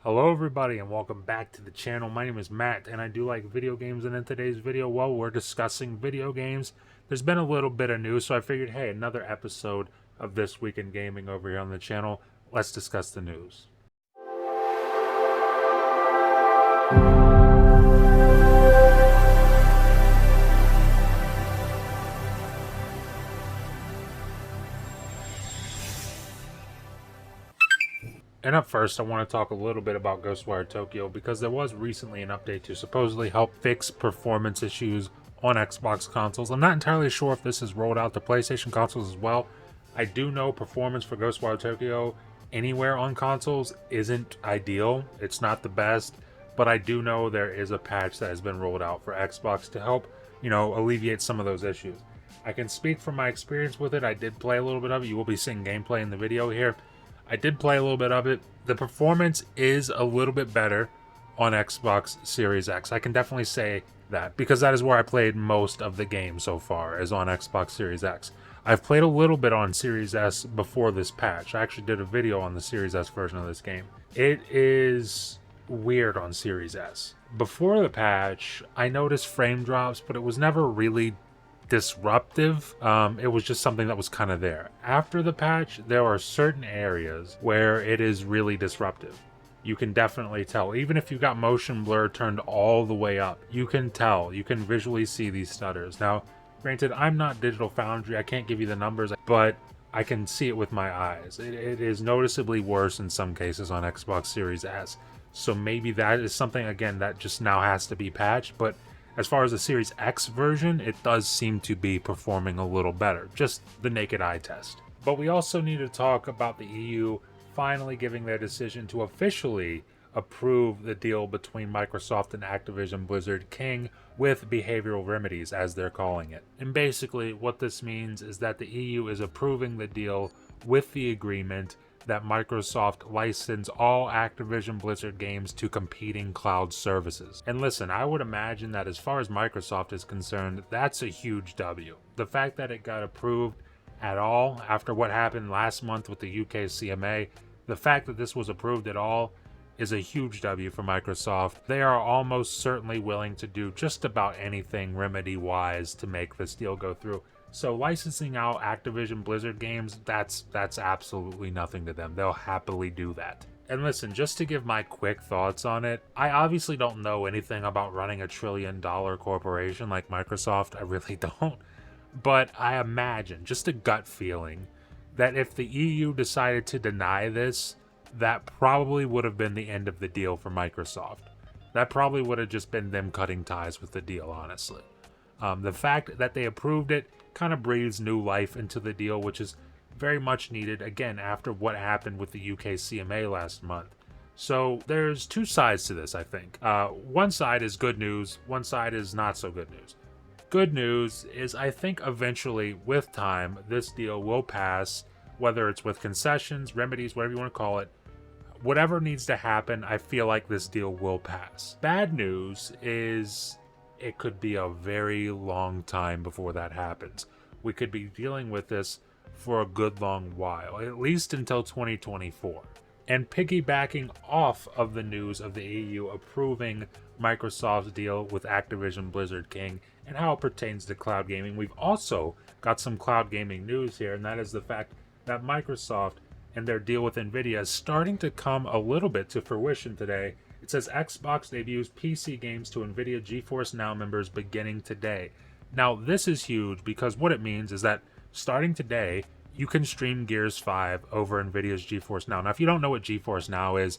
Hello everybody and welcome back to the channel. My name is Matt and I do like video games, and in today's video, well, we're discussing video games. There's been a little bit of news, so I figured, hey, another episode of This Week in Gaming over here on the channel. Let's discuss the news. And up first, I want to talk a little bit about Ghostwire Tokyo because there was recently an update to supposedly help fix performance issues on Xbox consoles. I'm not entirely sure if this is rolled out to PlayStation consoles as well. I do know performance for Ghostwire Tokyo anywhere on consoles isn't ideal. It's not the best, but I do know there is a patch that has been rolled out for Xbox to help, alleviate some of those issues. I can speak from my experience with it. I did play a little bit of it. You will be seeing gameplay in the video here. I did play a little bit of it. The performance is a little bit better on Xbox Series X. I can definitely say that because that is where I played most of the game so far, is on Xbox Series X. I've played a little bit on Series S before this patch. I actually did a video on the Series S version of this game. It is weird on Series S. Before the patch, I noticed frame drops, but it was never really disruptive. It was just something that was kind of there. After the patch, there are certain areas where it is really disruptive. You can definitely tell. Even if you got motion blur turned all the way up, you can tell. You can visually see these stutters. Now, granted, I'm not Digital Foundry. I can't give you the numbers, but I can see it with my eyes. It is noticeably worse in some cases on Xbox Series S. So maybe that is something, again, that just now has to be patched, but as far as the Series X version, it does seem to be performing a little better, just the naked eye test. But we also need to talk about the EU finally giving their decision to officially approve the deal between Microsoft and Activision Blizzard King with behavioral remedies, as they're calling it. And basically what this means is that the EU is approving the deal with the agreement that Microsoft license all Activision Blizzard games to competing cloud services. And listen, I would imagine that as far as Microsoft is concerned, that's a huge W. The fact that it got approved at all after what happened last month with the UK CMA, the fact that this was approved at all is a huge W for Microsoft. They are almost certainly willing to do just about anything remedy-wise to make this deal go through. So licensing out Activision Blizzard games, that's absolutely nothing to them. They'll happily do that. And listen, just to give my quick thoughts on it, I obviously don't know anything about running a trillion-dollar corporation like Microsoft. I really don't. But I imagine, just a gut feeling, that if the EU decided to deny this, that probably would have been the end of the deal for Microsoft. That probably would have just been them cutting ties with the deal, honestly. The fact that they approved it kind of breathes new life into the deal, which is very much needed, again, after what happened with the UK CMA last month. So there's two sides to this, I think. One side is good news, one side is not so good news. Good news is I think eventually, with time, this deal will pass, whether it's with concessions, remedies, whatever you want to call it. Whatever needs to happen, I feel like this deal will pass. Bad news is it could be a very long time before that happens. We could be dealing with this for a good long while, at least until 2024. And piggybacking off of the news of the EU approving Microsoft's deal with Activision Blizzard King and how it pertains to cloud gaming, we've also got some cloud gaming news here, and that is the fact that Microsoft and their deal with Nvidia is starting to come a little bit to fruition today. It says Xbox debuts PC games to Nvidia GeForce Now members beginning today. Now, this is huge because what it means is that starting today, you can stream Gears 5 over Nvidia's GeForce Now. Now, if you don't know what GeForce Now is,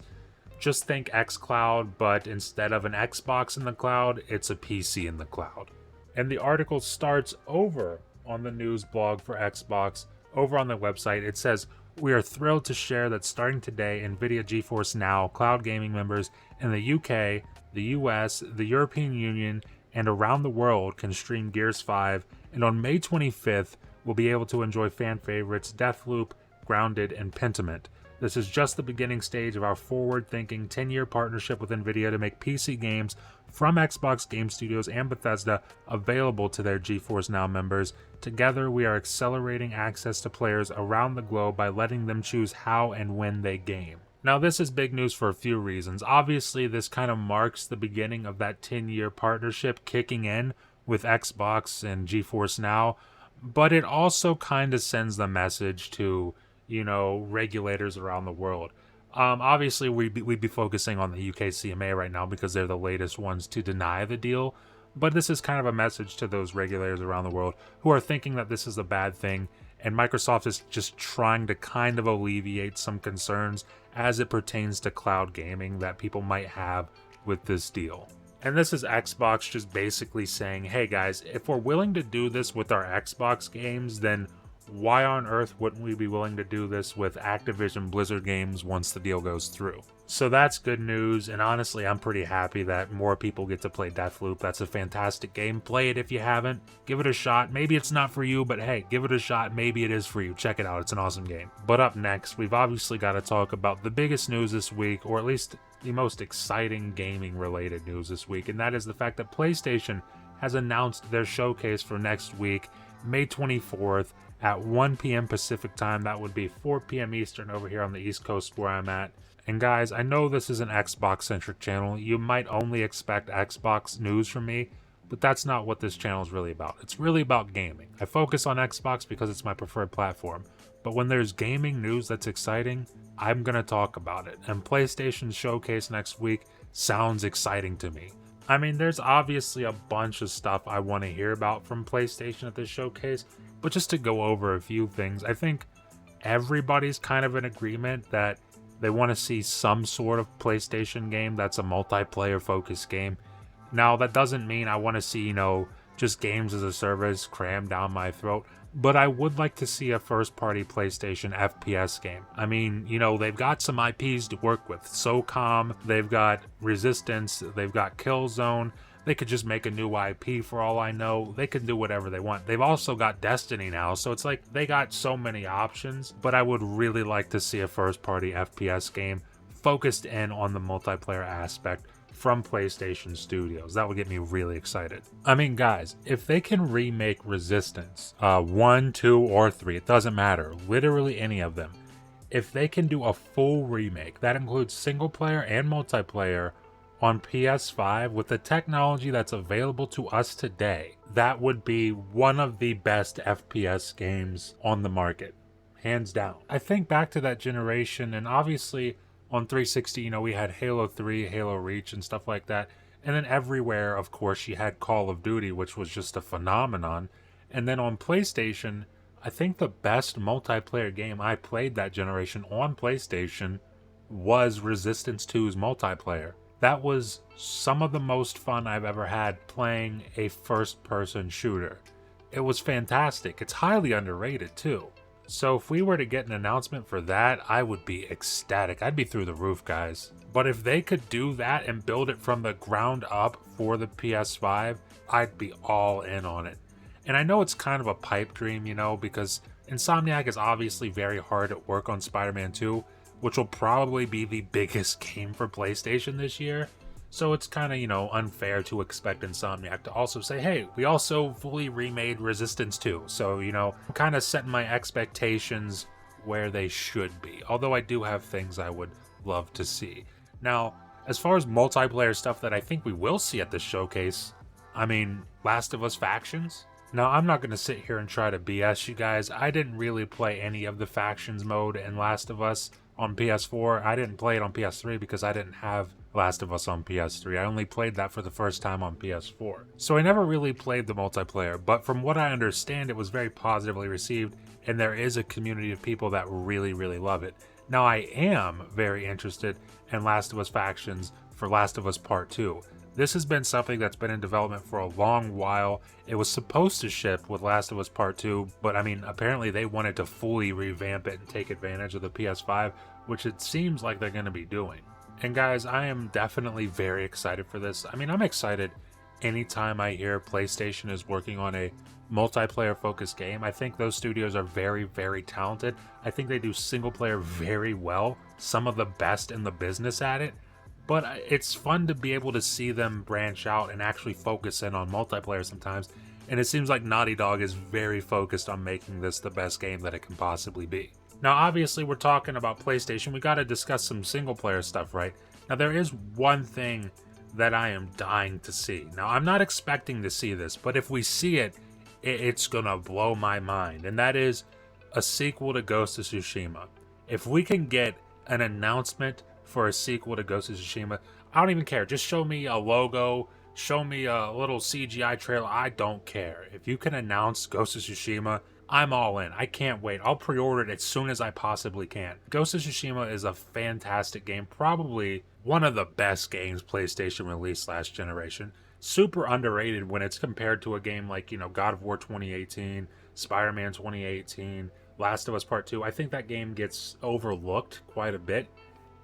just think xCloud, but instead of an Xbox in the cloud, it's a PC in the cloud. And the article starts over on the news blog for Xbox, over on the website. It says, "We are thrilled to share that starting today, Nvidia GeForce Now cloud gaming members in the UK, the US, the European Union, and around the world can stream Gears 5, and on May 25th, will be able to enjoy fan favorites Deathloop, Grounded, and Pentiment. This is just the beginning stage of our forward-thinking 10-year partnership with Nvidia to make PC games from Xbox Game Studios and Bethesda available to their GeForce Now members. Together, we are accelerating access to players around the globe by letting them choose how and when they game." Now, this is big news for a few reasons. Obviously, this kind of marks the beginning of that 10-year partnership kicking in with Xbox and GeForce Now, but it also kind of sends the message to, regulators around the world. Obviously, we'd be focusing on the UK CMA right now because they're the latest ones to deny the deal, but this is kind of a message to those regulators around the world who are thinking that this is a bad thing, and Microsoft is just trying to kind of alleviate some concerns as it pertains to cloud gaming that people might have with this deal. And this is Xbox just basically saying, hey guys, if we're willing to do this with our Xbox games, then why on earth wouldn't we be willing to do this with Activision Blizzard games once the deal goes through? So that's good news, and honestly, I'm pretty happy that more people get to play Deathloop. That's a fantastic game. Play it if you haven't. Give it a shot. Maybe it's not for you, but hey, give it a shot. Maybe it is for you. Check it out. It's an awesome game. But up next, we've obviously got to talk about the biggest news this week, or at least the most exciting gaming-related news this week, and that is the fact that PlayStation has announced their showcase for next week, May 24th, at 1 p.m. Pacific time. That would be 4 p.m. Eastern over here on the East Coast where I'm at. And guys, I know this is an Xbox-centric channel. You might only expect Xbox news from me, but that's not what this channel is really about. It's really about gaming. I focus on Xbox because it's my preferred platform, but when there's gaming news that's exciting, I'm going to talk about it. And PlayStation's showcase next week sounds exciting to me. I mean, there's obviously a bunch of stuff I want to hear about from PlayStation at this showcase, but just to go over a few things, I think everybody's kind of in agreement that they want to see some sort of PlayStation game that's a multiplayer focused game. Now, that doesn't mean I want to see, just games as a service crammed down my throat, but I would like to see a first-party PlayStation FPS game. I mean, they've got some IPs to work with. SOCOM, they've got Resistance, they've got Killzone. They could just make a new IP for all I know. They can do whatever they want. They've also got Destiny now, so it's like they got so many options, but I would really like to see a first-party FPS game focused in on the multiplayer aspect from PlayStation Studios. That would get me really excited. I mean, guys, if they can remake Resistance, 1, 2, or 3, it doesn't matter, literally any of them. If they can do a full remake, that includes single player and multiplayer, on PS5 with the technology that's available to us today, that would be one of the best FPS games on the market, hands down. I think back to that generation, and obviously on 360, we had Halo 3, Halo Reach, and stuff like that. And then everywhere, of course, you had Call of Duty, which was just a phenomenon. And then on PlayStation, I think the best multiplayer game I played that generation on PlayStation was Resistance 2's multiplayer. That was some of the most fun I've ever had playing a first-person shooter. It was fantastic. It's highly underrated, too. So if we were to get an announcement for that, I would be ecstatic. I'd be through the roof, guys. But if they could do that and build it from the ground up for the PS5, I'd be all in on it. And I know it's kind of a pipe dream, because Insomniac is obviously very hard at work on Spider-Man 2, which will probably be the biggest game for PlayStation this year. So it's kind of, unfair to expect Insomniac to also say, hey, we also fully remade Resistance 2. So, I'm kind of setting my expectations where they should be. Although I do have things I would love to see. Now, as far as multiplayer stuff that I think we will see at this showcase, I mean, Last of Us Factions. Now, I'm not going to sit here and try to BS you guys. I didn't really play any of the Factions mode in Last of Us on PS4. I didn't play it on PS3 because I didn't have Last of Us on PS3. I only played that for the first time on PS4. So I never really played the multiplayer, but from what I understand, it was very positively received, and there is a community of people that really, really love it. Now, I am very interested in Last of Us Factions for Last of Us Part 2. This has been something that's been in development for a long while. It was supposed to ship with Last of Us Part 2, but I mean, apparently they wanted to fully revamp it and take advantage of the PS5, which it seems like they're going to be doing. And guys, I am definitely very excited for this. I mean, I'm excited anytime I hear PlayStation is working on a multiplayer-focused game. I think those studios are very, very talented. I think they do single-player very well, some of the best in the business at it. But it's fun to be able to see them branch out and actually focus in on multiplayer sometimes. And it seems like Naughty Dog is very focused on making this the best game that it can possibly be. Now, obviously, we're talking about PlayStation. We got to discuss some single-player stuff, right? Now, there is one thing that I am dying to see. Now, I'm not expecting to see this, but if we see it, it's gonna blow my mind. And that is a sequel to Ghost of Tsushima. If we can get an announcement for a sequel to Ghost of Tsushima, I don't even care. Just show me a logo, show me a little CGI trailer. I don't care. If you can announce Ghost of Tsushima, I'm all in. I can't wait. I'll pre-order it as soon as I possibly can. Ghost of Tsushima is a fantastic game. Probably one of the best games PlayStation released last generation. Super underrated when it's compared to a game like, God of War 2018, Spider-Man 2018, Last of Us Part 2. I think that game gets overlooked quite a bit,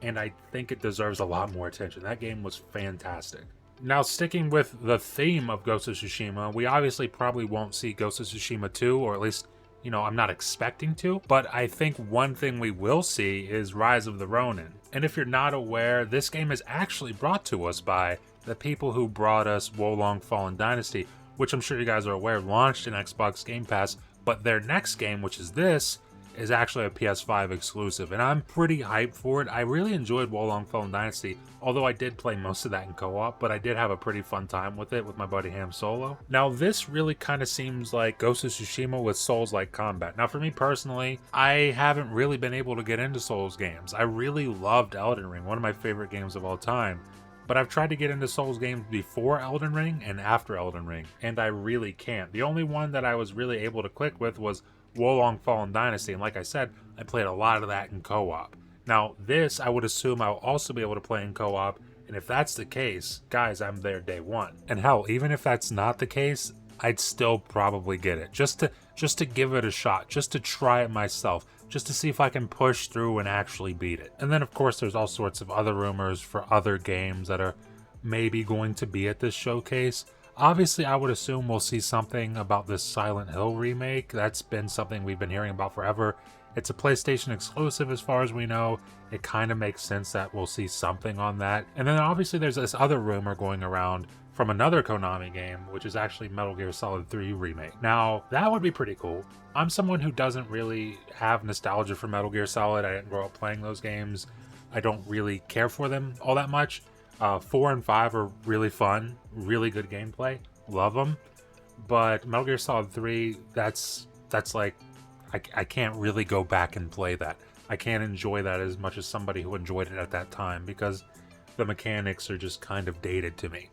and I think it deserves a lot more attention. That game was fantastic. Now, sticking with the theme of Ghost of Tsushima, we obviously probably won't see Ghost of Tsushima 2, or at least, I'm not expecting to, but I think one thing we will see is Rise of the Ronin. And if you're not aware, this game is actually brought to us by the people who brought us Wolong Fallen Dynasty, which I'm sure you guys are aware launched in Xbox Game Pass, but their next game, which is this, is actually a PS5 exclusive, and I'm pretty hyped for it. I really enjoyed Wolong Fallen Dynasty, although I did play most of that in co-op, but I did have a pretty fun time with it with my buddy Ham Solo. Now, this really kind of seems like Ghost of Tsushima with Souls-like combat. Now, for me personally, I haven't really been able to get into Souls games. I really loved Elden Ring, one of my favorite games of all time. But I've tried to get into Souls games before Elden Ring and after Elden Ring, and I really can't. The only one that I was really able to click with was Wolong Fallen Dynasty, and like I said, I played a lot of that in co-op. Now, this, I would assume I'll also be able to play in co-op, and if that's the case, guys, I'm there day one. And hell, even if that's not the case, I'd still probably get it, just to give it a shot, just to try it myself, just to see if I can push through and actually beat it. And then, of course, there's all sorts of other rumors for other games that are maybe going to be at this showcase. Obviously, I would assume we'll see something about this Silent Hill remake. That's been something we've been hearing about forever. It's a PlayStation exclusive as far as we know. It kind of makes sense that we'll see something on that. And then obviously there's this other rumor going around from another Konami game, which is actually Metal Gear Solid 3 remake. Now, that would be pretty cool. I'm someone who doesn't really have nostalgia for Metal Gear Solid. I didn't grow up playing those games. I don't really care for them all that much. 4 and 5 are really fun, really good gameplay, love them. But Metal Gear Solid 3, that's like, I can't really go back and play that. I can't enjoy that as much as somebody who enjoyed it at that time because the mechanics are just kind of dated to me.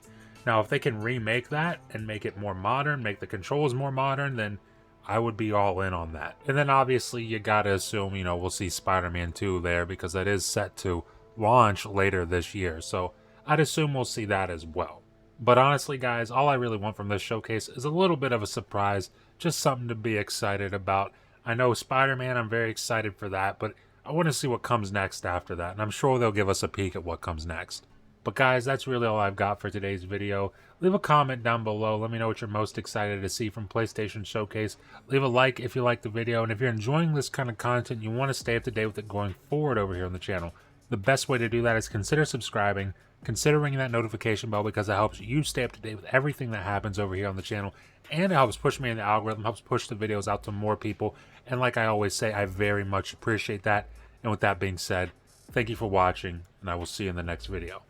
Now, if they can remake that and make it more modern, make the controls more modern, then I would be all in on that. And then obviously you gotta assume, we'll see Spider-Man 2 there because that is set to launch later this year. So I'd assume we'll see that as well. But honestly, guys, all I really want from this showcase is a little bit of a surprise, just something to be excited about. I know Spider-Man, I'm very excited for that, but I want to see what comes next after that, and I'm sure they'll give us a peek at what comes next. But guys, that's really all I've got for today's video. Leave a comment down below. Let me know what you're most excited to see from PlayStation Showcase. Leave a like if you like the video, and if you're enjoying this kind of content, you want to stay up to date with it going forward over here on the channel. The best way to do that is consider subscribing, consider ringing that notification bell because it helps you stay up to date with everything that happens over here on the channel, and it helps push me in the algorithm, helps push the videos out to more people, and like I always say, I very much appreciate that. And with that being said, thank you for watching, and I will see you in the next video.